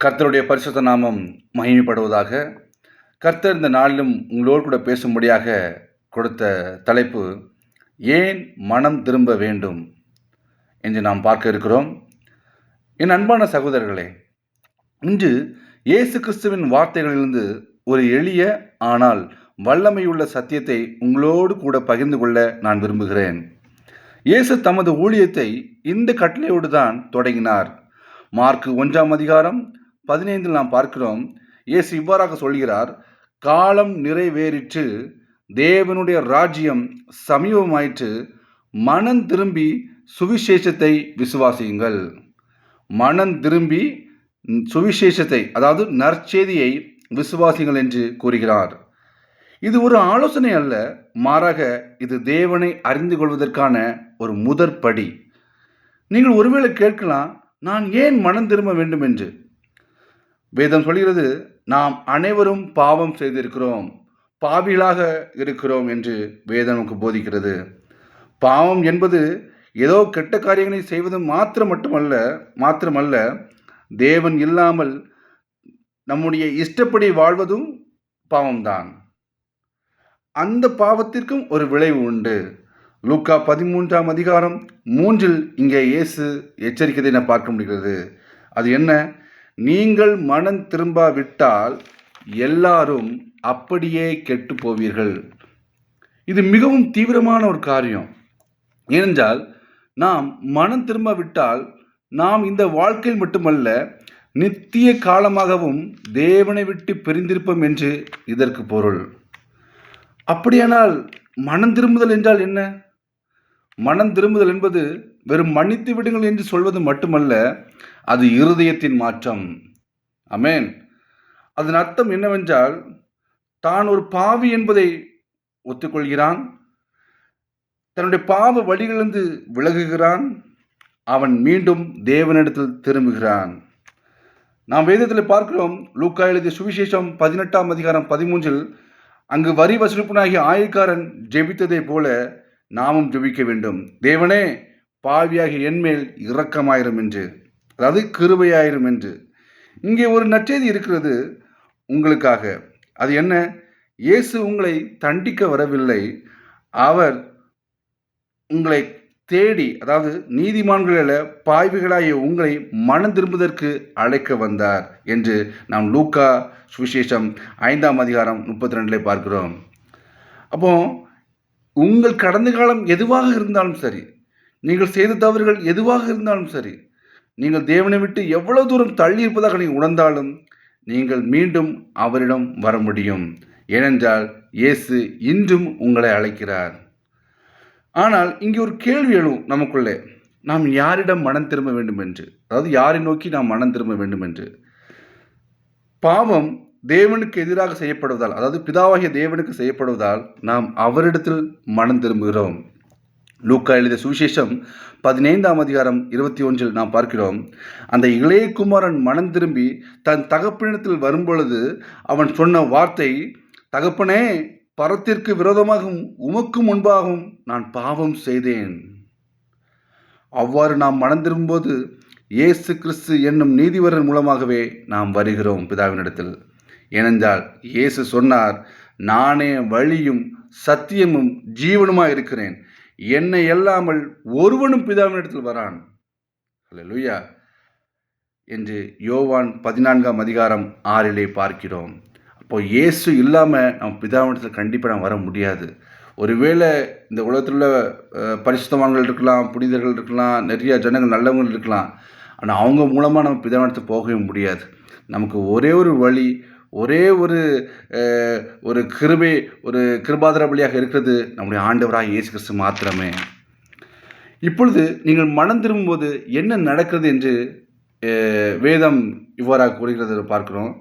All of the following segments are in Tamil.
கர்த்தருடைய பரிசுத்த நாமம் மகிமைப்படுவதாக. கர்த்தர் இந்த நாளிலும் உங்களோடு கூட பேசும்படியாக கொடுத்த தலைப்பு, ஏன் மனம் திரும்ப வேண்டும் என்று நாம் பார்க்க இருக்கிறோம். என் அன்பான சகோதரர்களே, இன்று இயேசு கிறிஸ்துவின் வார்த்தைகளிலிருந்து ஒரு எளிய ஆனால் வல்லமையுள்ள சத்தியத்தை உங்களோடு கூட பகிர்ந்து கொள்ள நான் விரும்புகிறேன். இயேசு தமது ஊழியத்தை இந்த கட்டளையோடு தான் தொடங்கினார். மார்க் 1:15 நாம் பார்க்கிறோம். இயேசு இவ்வாறாக சொல்கிறார், காலம் நிறைவேறிற்று, தேவனுடைய ராஜ்யம் சமீபமாயிற்று, மனம் திரும்பி சுவிசேஷத்தை விசுவாசியுங்கள். மனம் திரும்பி சுவிசேஷத்தை, அதாவது நற்செய்தியை விசுவாசியுங்கள் என்று கூறுகிறார். இது ஒரு ஆலோசனை அல்ல, மாறாக இது தேவனை அறிந்து கொள்வதற்கான ஒரு முதற்படி. நீங்கள் ஒருவேளை கேட்கலாம், நான் ஏன் மனம் திரும்ப வேண்டும் என்று. வேதம் சொல்கிறது, நாம் அனைவரும் பாவம் செய்திருக்கிறோம், பாவிகளாக இருக்கிறோம் என்று வேதம் நமக்கு போதிக்கிறது. பாவம் என்பது ஏதோ கெட்ட காரியங்களை செய்வது மாத்திரமல்ல, தேவன் இல்லாமல் நம்முடைய இஷ்டப்படி வாழ்வதும் பாவம்தான். அந்த பாவத்திற்கும் ஒரு விளைவு உண்டு. லூக்கா 13:3 இங்கே இயேசு எச்சரிக்கதை நான் பார்க்க முடிகிறது. அது என்ன? நீங்கள் மனம் திரும்பாவிட்டால் எல்லாரும் அப்படியே கெட்டு போவீர்கள். இது மிகவும் தீவிரமான ஒரு காரியம். ஏனென்றால் நாம் மனம் திரும்பாவிட்டால் நாம் இந்த வாழ்க்கையில் மட்டுமல்ல, நித்திய காலமாகவும் தேவனை விட்டு பிரிந்திருப்போம் என்று இதற்கு பொருள். அப்படியானால் மனம் திரும்புதல் என்றால் என்ன? மனம் திரும்புதல் என்பது வெறும் மன்னித்து விடுங்கள் என்று சொல்வது மட்டுமல்ல, அது இருதயத்தின் மாற்றம். ஆமென். அதன் அர்த்தம் என்னவென்றால், தான் ஒரு பாவி என்பதை ஒத்துக்கொள்கிறான், தன்னுடைய பாவ வழிகளிலிருந்து விலகுகிறான், அவன் மீண்டும் தேவனிடத்தில் திரும்புகிறான். நாம் வேதத்தில் பார்க்கிறோம், லூக்கா எழுதிய சுவிசேஷம் 18:13 அங்கு வரி வசூலிப்பனாகிய ஆயக்காரன் ஜெபித்ததை போல நாமும் ஜெபிக்க வேண்டும். தேவனே, பாவியாகிய என்மேல் இரக்கமாயிரும் என்று, அதாவது கிருபையாயிரும் என்று. இங்கே ஒரு நற்செய்தி இருக்கிறது உங்களுக்காக. அது என்ன? இயேசு உங்களை தண்டிக்க வரவில்லை, அவர் உங்களை தேடி, அதாவது நீதிமான்கள பாவிகளாகிய உங்களை மனம் திரும்புவதற்கு அழைக்க வந்தார் என்று நாம் லூக்கா சுவிசேஷம் 5:32 பார்க்கிறோம். அப்போ உங்கள் கடந்த காலம் எதுவாக இருந்தாலும் சரி, நீங்கள் செய்த தவறுகள் எதுவாக இருந்தாலும் சரி, நீங்கள் தேவனை விட்டு எவ்வளவு தூரம் தள்ளி இருப்பதாக நீங்கள் உணர்ந்தாலும் நீங்கள் மீண்டும் அவரிடம் வர முடியும். ஏனென்றால் இயேசு இன்றும் உங்களை அழைக்கிறார். ஆனால் இங்கே ஒரு கேள்வி எழும் நமக்குள்ளே, நாம் யாரிடம் மனம் திரும்ப வேண்டும் என்று, அதாவது யாரை நோக்கி நாம் மனம் திரும்ப வேண்டும் என்று. பாவம் தேவனுக்கு எதிராக செய்யப்படுவதால், அதாவது பிதாவாகிய தேவனுக்கு செய்யப்படுவதால் நாம் அவரிடத்தில் மனம் திரும்புகிறோம். லூக்கா எழுதிய சுவிசேஷம் 15:21 நாம் பார்க்கிறோம், அந்த இளைய குமாரன் மனம் திரும்பி தன் தகப்பனிடத்தில் வரும்பொழுது அவன் சொன்ன வார்த்தை, தகப்பனே, பரத்திற்கு விரோதமாகவும் உமக்கு முன்பாகவும் நான் பாவம் செய்தேன். அவ்வாறு நாம் மனம் திரும்பும்போது இயேசு கிறிஸ்து என்னும் நீதிபரன் மூலமாகவே நாம் வருகிறோம் பிதாவினிடத்தில். ஏனென்றால் இயேசு சொன்னார், நானே வழியும் சத்தியமும் ஜீவனுமாய் இருக்கிறேன், என்னை அல்லாமல் ஒருவனும் பிதாவினிடத்தில் வரான். அல்லேலூயா என்று யோவான் 14:6 பார்க்கிறோம். அப்போ இயேசு இல்லாமல் நம்ம பிதாவினிடத்தில் கண்டிப்பாக நம்ம வர முடியாது. ஒருவேளை இந்த உலகத்தில் உள்ள பரிசுத்தவான்கள் இருக்கலாம், புனிதர்கள் இருக்கலாம், நிறைய ஜனங்கள் நல்லவங்கள் இருக்கலாம், ஆனால் அவங்க மூலமாக நம்ம பிதாவினிடத்தில் போகவே முடியாது. நமக்கு ஒரே ஒரு வழி, ஒரே ஒரு கிருபை, ஒரு கிருபாதார வழியாக இருக்கிறது நம்முடைய ஆண்டவராக இயேசு கிறிஸ்து மாத்திரமே. இப்பொழுது நீங்கள் மனம் திரும்பும்போது என்ன நடக்கிறது என்று வேதம் இவ்வாறாக கூறுகிறது பார்க்கிறோம்.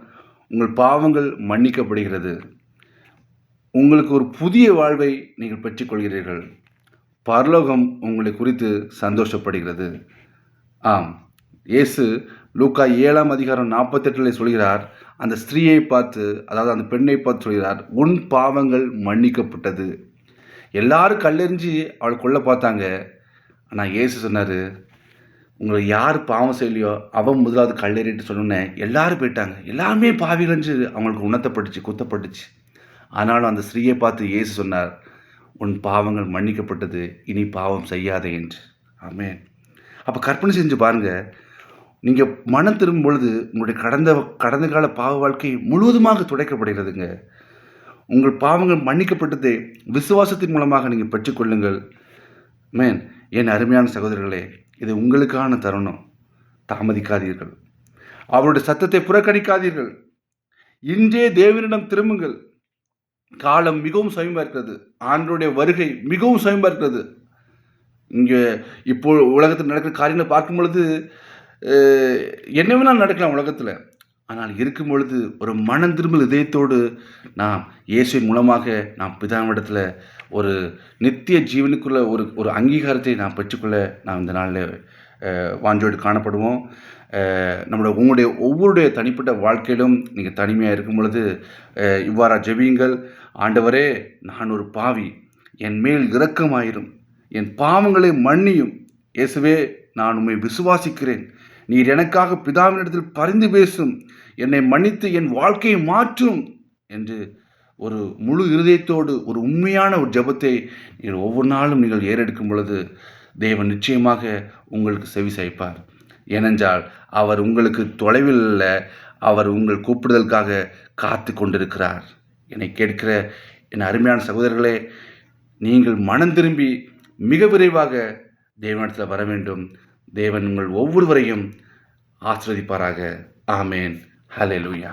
உங்கள் பாவங்கள் மன்னிக்கப்படுகிறது, உங்களுக்கு ஒரு புதிய வாழ்வை நீங்கள் பெற்றுக்கொள்கிறீர்கள், பரலோகம் உங்களை குறித்து சந்தோஷப்படுகிறது. ஆம், இயேசு லூக்கா 7:48 சொல்கிறார், அந்த ஸ்திரீயை பார்த்து, அதாவது அந்த பெண்ணை பார்த்து சொல்கிறார், உன் பாவங்கள் மன்னிக்கப்பட்டது. எல்லாரும் கல்லெறிஞ்சு அவளை கொல்ல பார்த்தாங்க, ஆனால் இயேசு சொன்னார், உங்களை யார் பாவம் செய்யலையோ அவன் முதலாவது கல்லெறிட்டு சொன்னோன்னே எல்லாரும் போயிட்டாங்க. எல்லாருமே பாவிகள்னு அவங்களுக்கு உணர்த்தப்பட்டுச்சு, குத்தப்பட்டுச்சு. ஆனாலும் அந்த ஸ்திரீயை பார்த்து இயேசு சொன்னார், உன் பாவங்கள் மன்னிக்கப்பட்டது, இனி பாவம் செய்யாதே என்று. ஆமென். அப்போ கற்பனை செஞ்சு பாருங்க, நீங்கள் மனம் திரும்பும் பொழுது உங்களுடைய கடந்த கால பாவ வாழ்க்கை முழுவதுமாக துடைக்கப்படுகிறதுங்க. உங்கள் பாவங்கள் மன்னிக்கப்பட்டதை விசுவாசத்தின் மூலமாக நீங்கள் பெற்றுக்கொள்ளுங்கள். மேன், என் அருமையான சகோதரர்களே, இது உங்களுக்கான தருணம். தாமதிக்காதீர்கள். அவருடைய சத்தத்தை புறக்கணிக்காதீர்கள். இன்றே தேவனிடம் திரும்புங்கள். காலம் மிகவும் சமீபமாக இருக்கிறது. ஆண்டவருடைய வருகை மிகவும் சமீபமாக இருக்கிறது. இங்கே இப்போ உலகத்தில் நடக்கிற காரியங்களை பார்க்கும் பொழுது என்ன வேணாலும் நடக்கலாம் உலகத்தில். ஆனால் இருக்கும் பொழுது ஒரு மனம் திரும்பல் இதயத்தோடு நாம் இயேசுவின் மூலமாக நாம் பிதாவிடத்தில் ஒரு நித்திய ஜீவனுக்குள்ள ஒரு அங்கீகாரத்தை நாம் பெற்றுக்கொள்ள நாம் இந்த நாளில் வாஞ்சோடு காணப்படுவோம். உங்களுடைய ஒவ்வொருடைய தனிப்பட்ட வாழ்க்கையிலும் நீங்கள் தனிமையாக இருக்கும் பொழுது இவ்வாறாக ஜெபியுங்கள். ஆண்டவரே, நான் ஒரு பாவி, என் மேல் இரக்கமாயிரும், என் பாவங்களை மன்னியும். இயேசுவே, நான் உம்மை விசுவாசிக்கிறேன். நீர் எனக்காக பிதாவினிடத்தில் பரிந்து பேசும், என்னை மன்னித்து என் வாழ்க்கையை மாற்றும் என்று ஒரு முழு இருதயத்தோடு ஒரு உண்மையான ஒரு ஜெபத்தை நீங்கள் ஒவ்வொரு நாளும் நீங்கள் ஏறெடுக்கும் பொழுது தேவன் நிச்சயமாக உங்களுக்கு செவி சாய்ப்பார். ஏனென்றால் அவர் உங்களுக்கு தொலைவில் அல்ல, அவர் உங்கள் கூப்பிடுதலுக்காக காத்து கொண்டிருக்கிறார். என்னை கேட்கிற என் அருமையான சகோதரர்களே, நீங்கள் மனம் திரும்பி மிக விரைவாக தேவனிடத்தில் வர வேண்டும். தேவன் உங்கள் ஒவ்வொருவரையும் ஆசீர்வதிப்பாராக. ஆமேன். ஹல்லேலூயா.